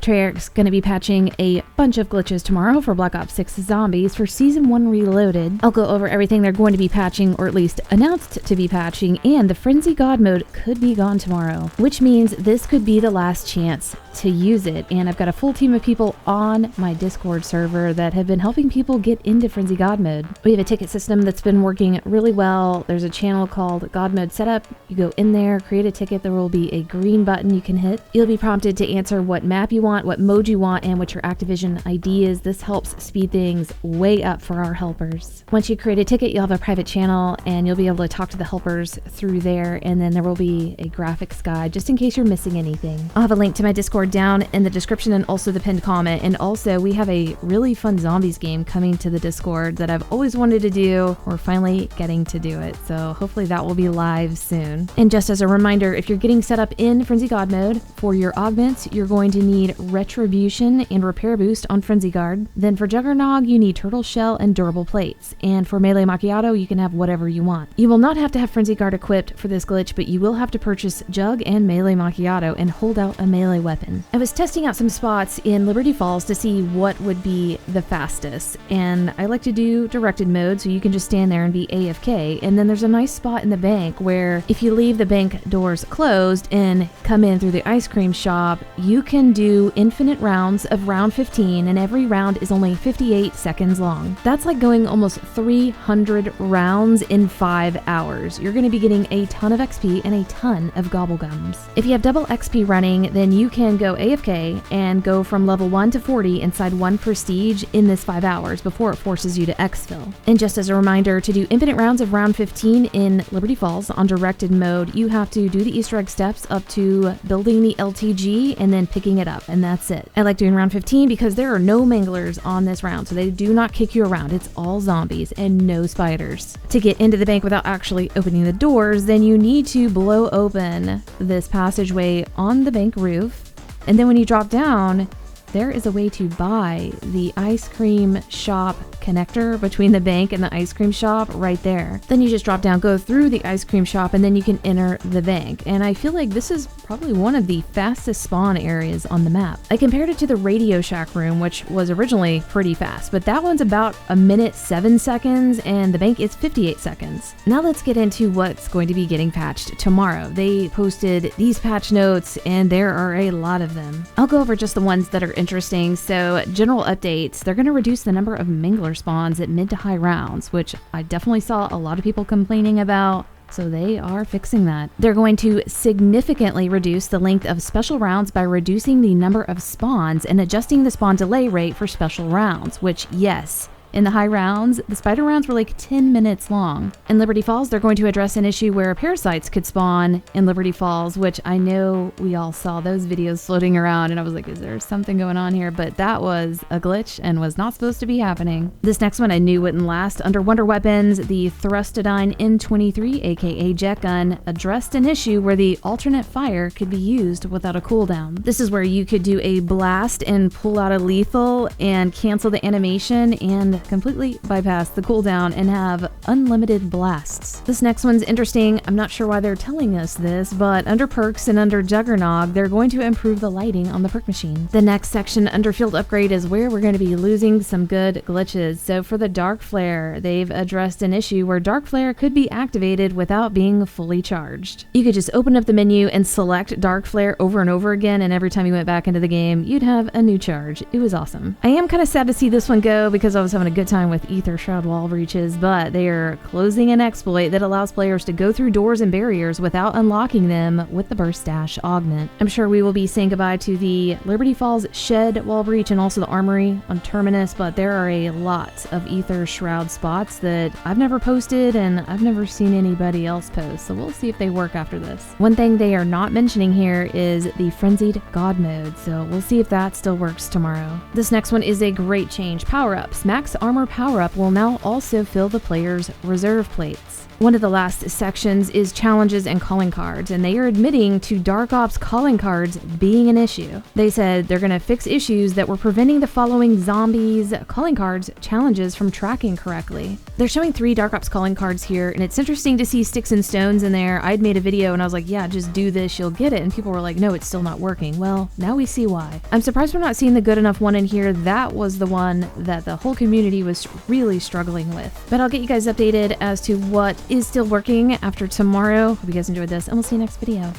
Treyarch's going to be patching a bunch of glitches tomorrow for Black Ops 6 Zombies for Season 1 Reloaded. I'll go over everything they're going to be patching, or at least announced to be patching, and the Frenzy God mode could be gone tomorrow, which means this could be the last chance to use it. And I've got a full team of people on my Discord server that have been helping people get into Frenzy God mode. We have a ticket system that's been working really well. There's a channel called God Mode Setup. You go in there, create a ticket, there will be a green button you can hit. You'll be prompted to answer what map you want, what mode you want, and what your Activision ID is. This helps speed things way up for our helpers. Once you create a ticket, you'll have a private channel and you'll be able to talk to the helpers through there, and then there will be a graphics guide just in case you're missing anything. I'll have a link to my Discord down in the description and also the pinned comment. And also we have a really fun zombies game coming to the Discord that I've always wanted to do. We're finally getting to do it, so hopefully that will be live soon. And just as a reminder, if you're getting set up in Frenzy God mode, for your augments you're going to need Retribution and Repair Boost on Frenzy Guard. Then for Juggernog you need Turtle Shell and Durable Plates, and for Melee Macchiato you can have whatever you want. You will not have to have Frenzy Guard equipped for this glitch, but you will have to purchase Jug and Melee Macchiato and hold out a melee weapon. I was testing out some spots in Liberty Falls to see what would be the fastest, and I like to do directed mode so you can just stand there and be AFK. And then there's a nice spot in the bank where if you leave the bank doors closed and come in through the ice cream shop, you can do infinite rounds of round 15, and every round is only 58 seconds long. That's like going almost 300 rounds in 5 hours. You're going to be getting a ton of XP and a ton of gobblegums. If you have double XP running, then you can go AFK and go from level 1 to 40 inside 1 prestige in this 5 hours before it forces you to exfil. And just as a reminder, to do infinite rounds of round 15 in Liberty Falls on directed mode, you have to do the Easter egg steps up to building the LTG and then picking it up, and that's it. I like doing round 15 because there are no manglers on this round, so they do not kick you around. It's all zombies and no spiders. To get into the bank without actually opening the doors, then you need to blow open this passageway on the bank roof. And then when you drop down, there is a way to buy the ice cream shop connector between the bank and the ice cream shop right there. Then you just drop down, go through the ice cream shop, and then you can enter the bank. And I feel like this is probably one of the fastest spawn areas on the map. I compared it to the Radio Shack room, which was originally pretty fast, but that one's about 1:07 seconds, and the bank is 58 seconds. Now let's get into what's going to be getting patched tomorrow. They posted these patch notes, and there are a lot of them. I'll go over just the ones that are interesting. So general updates, they're going to reduce the number of Mangler spawns at mid to high rounds, which I definitely saw a lot of people complaining about. So they are fixing that. They're going to significantly reduce the length of special rounds by reducing the number of spawns and adjusting the spawn delay rate for special rounds, which, yes, in the high rounds, the spider rounds were like 10 minutes long. In Liberty Falls, they're going to address an issue where parasites could spawn in Liberty Falls, which I know we all saw those videos floating around, and I was like, is there something going on here? But that was a glitch and was not supposed to be happening. This next one I knew wouldn't last. Under Wonder Weapons, the Thrustodine M23, aka Jet Gun, addressed an issue where the alternate fire could be used without a cooldown. This is where you could do a blast and pull out a lethal and cancel the animation and completely bypass the cooldown and have unlimited blasts. This next one's interesting. I'm not sure why they're telling us this, but under perks and under Juggernog, they're going to improve the lighting on the perk machine. The next section under field upgrade is where we're going to be losing some good glitches. So for the Dark Flare, they've addressed an issue where Dark Flare could be activated without being fully charged. You could just open up the menu and select Dark Flare over and over again, and every time you went back into the game, you'd have a new charge. It was awesome. I am kind of sad to see this one go because I was having a good time with Ether Shroud wall breaches, but they are closing an exploit that allows players to go through doors and barriers without unlocking them with the Burst Dash augment. I'm sure we will be saying goodbye to the Liberty Falls Shed wall breach and also the Armory on Terminus, but there are a lot of Ether Shroud spots that I've never posted and I've never seen anybody else post, so we'll see if they work after this. One thing they are not mentioning here is the Frenzied God mode, so we'll see if that still works tomorrow. This next one is a great change. Power-ups. Max armor power-up will now also fill the player's reserve plates. One of the last sections is challenges and calling cards, and they are admitting to Dark Ops calling cards being an issue. They said they're going to fix issues that were preventing the following zombies calling cards challenges from tracking correctly. They're showing 3 Dark Ops calling cards here, and it's interesting to see sticks and stones in there. I'd made a video and I was like, yeah, just do this, you'll get it. And people were like, no, it's still not working. Well, now we see why. I'm surprised we're not seeing the good enough one in here. That was the one that the whole community was really struggling with. But I'll get you guys updated as to what is still working after tomorrow. Hope you guys enjoyed this, and we'll see you next video.